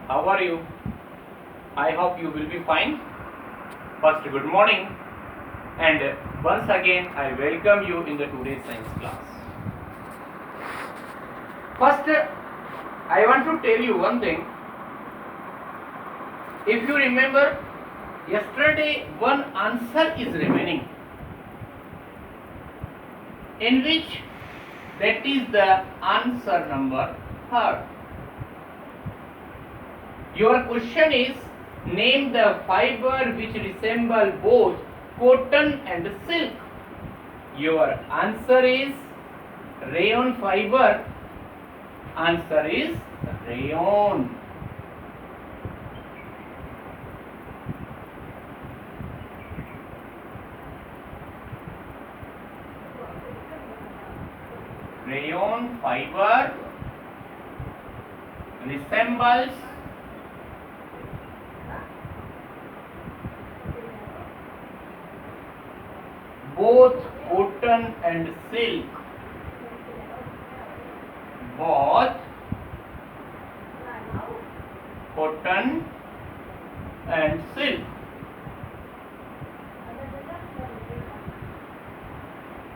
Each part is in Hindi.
How are you? I hope you will be fine. First, good morning, and once again, I welcome you in the today's science class. First, I want to tell you one thing. If you remember, yesterday one answer is remaining, in which that is the answer number 3rd. Your question is, name the fiber which resemble both cotton and silk. Your answer is rayon fiber. Answer is rayon. Rayon fiber resembles both cotton and silk. Both cotton and silk.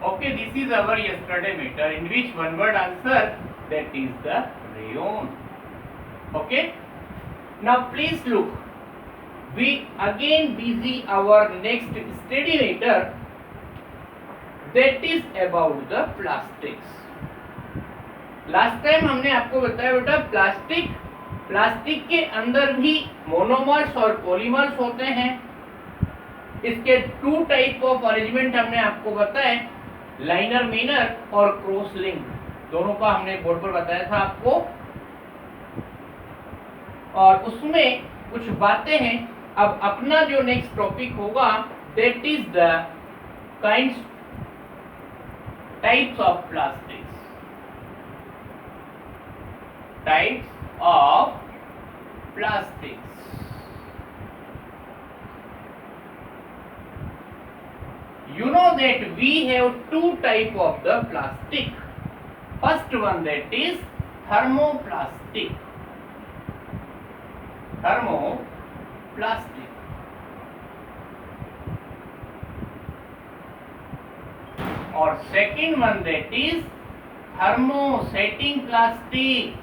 Okay, this is our yesterday matter, in which one word answer, that is the rayon. Okay, now please look, we again busy our next study matter, that is about the plastics. Last time हमने आपको बताया बेटा प्लास्टिक के अंदर भी मोनोमर्स और पॉलीमर्स होते हैं. इसके 2 टाइप ऑफ अरेंजमेंट हमने आपको बताया, लाइनर मेनर और क्रॉस लिंक, दोनों का हमने बोर्ड पर बताया था आपको. और उसमें कुछ बातें हैं. अब अपना जो नेक्स्ट टॉपिक होगा, that is the kinds types of plastics. Types of plastics. You know that we have 2 type of the plastic. First one, that is thermoplastic. Thermoplastic. Or second one, that is thermosetting plastic.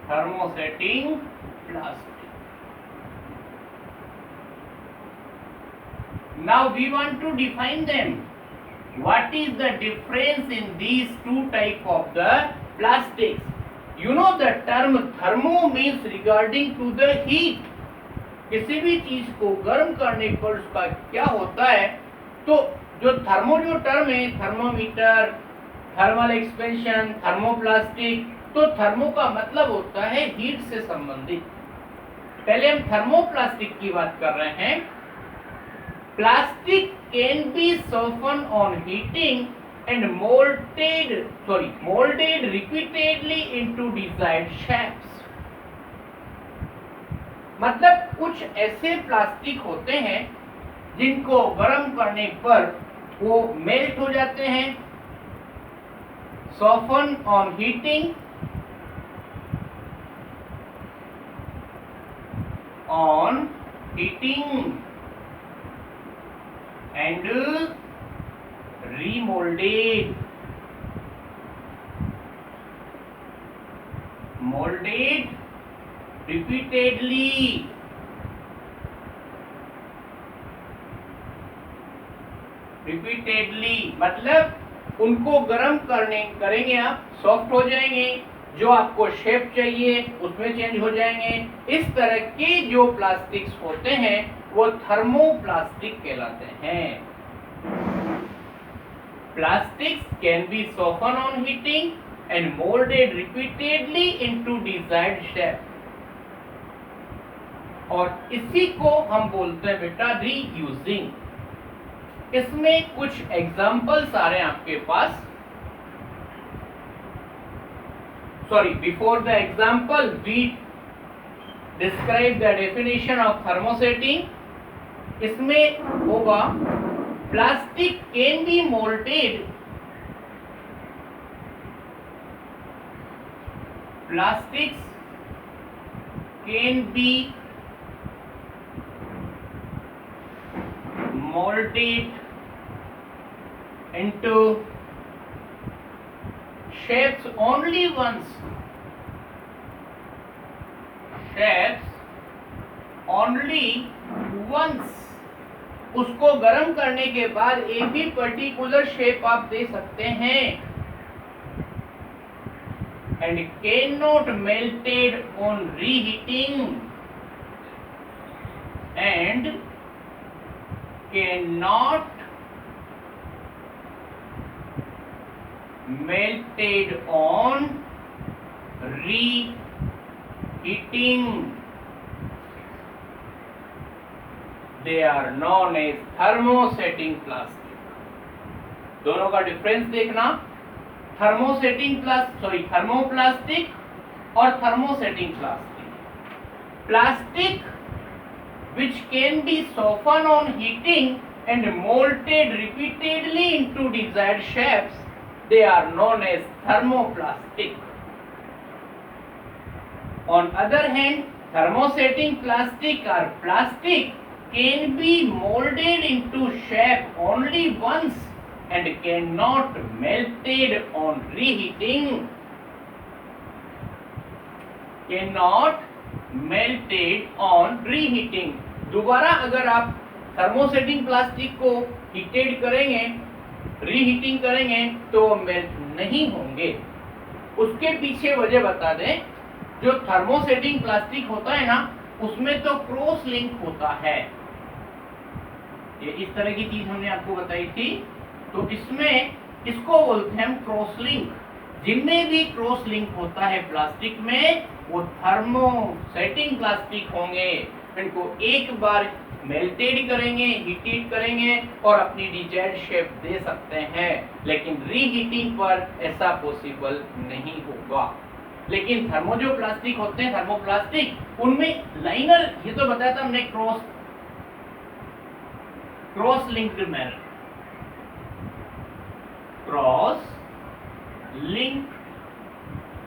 Thermosetting plastic. Now we want to define them. What is the difference in these 2 type of the plastics? You know the term thermo means regarding to the heat. किसी भी चीज को गर्म करने पर उसका क्या होता है, तो जो थर्मो जो टर्म है, थर्मोमीटर, थर्मल एक्सपेंशन, थर्मोप्लास्टिक, तो थर्मो का मतलब होता है हीट से संबंधित. पहले हम थर्मोप्लास्टिक की बात कर रहे हैं. Plastic can be softened on heating and moulded repeatedly into desired shapes. मतलब कुछ ऐसे प्लास्टिक होते हैं जिनको गर्म करने पर वो मेल्ट हो जाते हैं, soften on heating, and remolded, molded repeatedly, मतलब उनको गर्म करेंगे आप, सॉफ्ट हो जाएंगे, जो आपको शेप चाहिए उसमें चेंज हो जाएंगे. इस तरह के जो प्लास्टिक्स होते हैं वो थर्मोप्लास्टिक कहलाते हैं. Plastics can be softened on heating and moulded repeatedly into desired shape. और इसी को हम बोलते हैं बेटा रीयूजिंग. इसमें कुछ एग्जांपल्स आ रहे हैं आपके पास. Sorry, before the example, we describe the definition of thermosetting. इसमें होगा plastic can be molded plastics can be molded into shapes only once. Shapes only once. उसको गर्म करने के बाद एक भी पर्टिकुलर शेप आप दे सकते हैं and cannot melted on reheating and cannot melted on reheating. They are known as thermosetting plastic. दोनों का डिफरेंस देखना, थर्मोप्लास्टिक और thermosetting plastic. Plastic which can be softened on heating and molded repeatedly into desired shapes, they are known as thermoplastic. On other hand, thermosetting plastic or plastic can be molded into shape only once and cannot melted on reheating. Cannot melted on reheating. दोबारा अगर आप थर्मोसेटिंग प्लास्टिक को हीटेड करेंगे, रीहीटिंग करेंगे तो मेल्ट नहीं होंगे. उसके पीछे वजह बता दें. जो थर्मोसेटिंग प्लास्टिक होता है ना, उसमें तो क्रॉस लिंक होता है. ये इस तरह की चीज हमने आपको बताई थी. तो इसमें इसको बोलते हैं हम क्रॉस लिंक. जिनमें भी क्रॉस लिंक होता है प्लास्टिक में, वो थर्मोसेटिंग प्लास्टिक होंगे. इनको एक बार मेल्टेड करेंगे, हीटेड करेंगे और अपनी डिजायर्ड शेप दे सकते हैं, लेकिन रीहीटिंग पर ऐसा पॉसिबल नहीं होगा. लेकिन थर्मो जो प्लास्टिक होते हैं, थर्मोप्लास्टिक, उनमें लाइनर, ये तो बताया था हमने, cross linked manner, cross link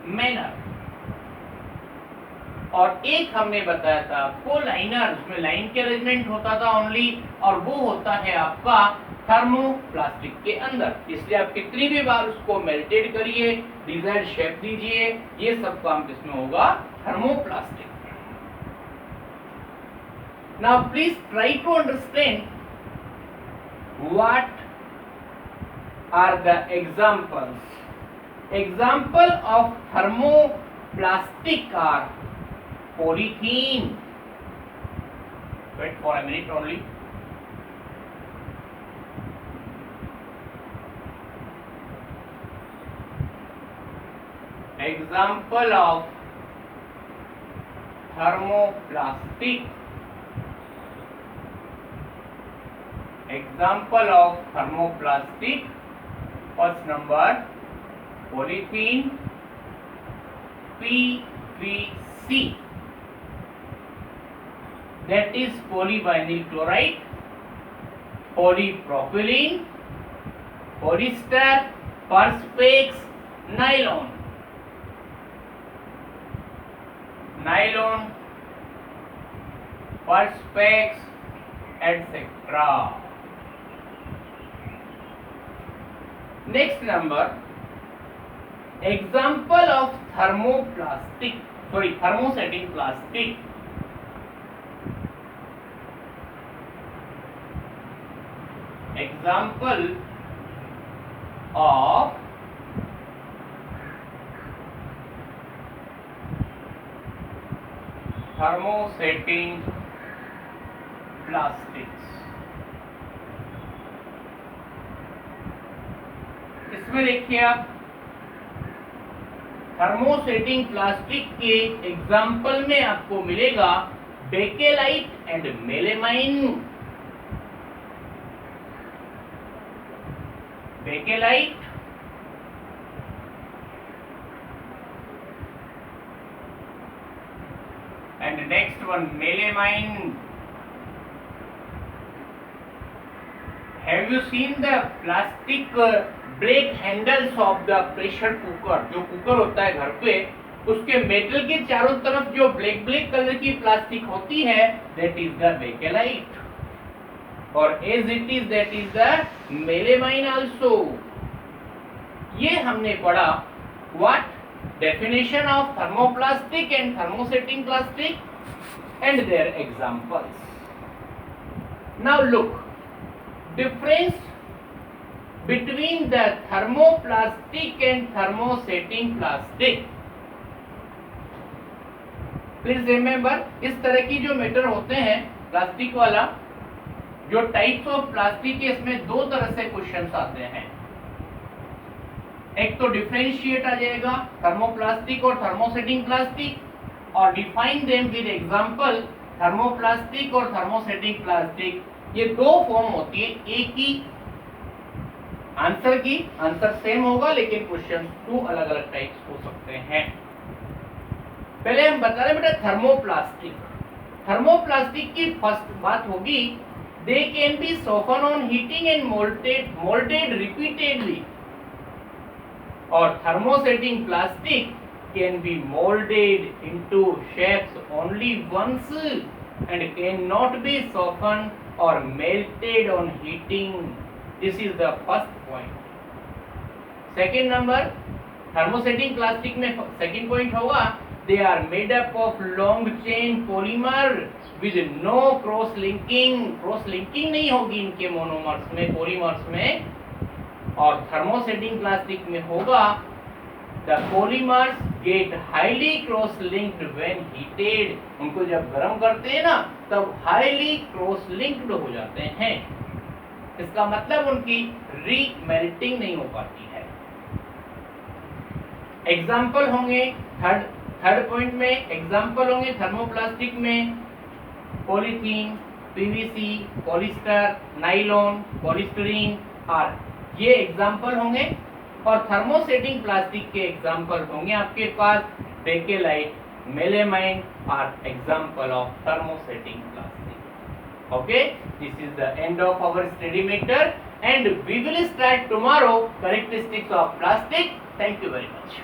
manner. और एक हमने बताया था आपको लाइनर, उसमें लाइन के अरेंजमेंट होता था ओनली, और वो होता है आपका थर्मोप्लास्टिक के अंदर. इसलिए आप कितनी भी बार उसको मेल्टेड करिए, डिजायर्ड शेप दीजिए, ये सब काम किसमें होगा? Thermoplastic. Now please try to understand what are the examples. Example of thermoplastic are polythene. Wait for a minute only. Example of thermoplastic. Example of thermoplastic. First number, polythene, PVC. That is polyvinyl chloride, polypropylene, polyester, perspex, nylon. Nylon, perspex, etc. Next number, example of thermosetting plastic. Example of thermosetting plastics. इसमें देखिए आप, थर्मोसेटिंग प्लास्टिक के एग्जाम्पल में आपको मिलेगा bakelite and melamine. Bakelite and next one melamine. Have you seen the plastic black handles of the pressure cooker? जो कुकर होता है घर पे, उसके मेटल के चारों तरफ जो ब्लैक ब्लैक कलर की प्लास्टिक होती है दैट इज द बेकेलाइट, और as it is that is the melamine also. ये हमने पढ़ा what definition of thermoplastic and thermosetting plastic and their examples. Now look, difference between the thermoplastic and thermosetting plastic. Please remember, इस तरह की जो मेटर होते हैं प्लास्टिक वाला, जो टाइप्स ऑफ प्लास्टिक है, इसमें दो तरह से क्वेश्चंस आते हैं। एक तो डिफरेंशिएट आ जाएगा थर्मोप्लास्टिक और थर्मोसेटिंग प्लास्टिक, और define them with example thermoplastic और थर्मोसेटिंग प्लास्टिक। ये दो फॉर्म होती है एक ही आंसर की, आंसर सेम होगा लेकिन क्वेश्चन टू अलग अलग टाइप्स हो सकते हैं। पहले हम बता रहे बेटा थर्मोप्लास्टिक। थर्मोप्लास्टिक की फर्स्ट बात होगी, they can be softened on heating and moulded repeatedly, और thermosetting plastic can be moulded into shapes only once and cannot be softened or melted on heating. This is the first point. Second number, thermosetting plastic में second point होगा, they are made up of long chain polymer with no cross linking. cross linking नहीं होगी इनके मोनोमर्स में, पॉलीमर्स में। और thermosetting plastic में होगा the polymers get highly cross linked when heated. उनको जब गर्म करते हैं ना तब highly cross linked हो जाते हैं, इसका मतलब उनकी रीमेल्टिंग नहीं हो पाती है। एग्जाम्पल होंगे थर्ड पॉइंट में, एग्जाम्पल होंगे थर्मोप्लास्टिक में polythene, PVC, polyester, nylon, polystyrene और ये एग्जाम्पल होंगे। और थर्मोसेटिंग प्लास्टिक के एग्जाम्पल होंगे आपके पास बेकेलाइट, मेलेमाइन और example of thermosetting plastic. Okay, this is the end of our study matter and we will start tomorrow characteristics of plastic. Thank you very much.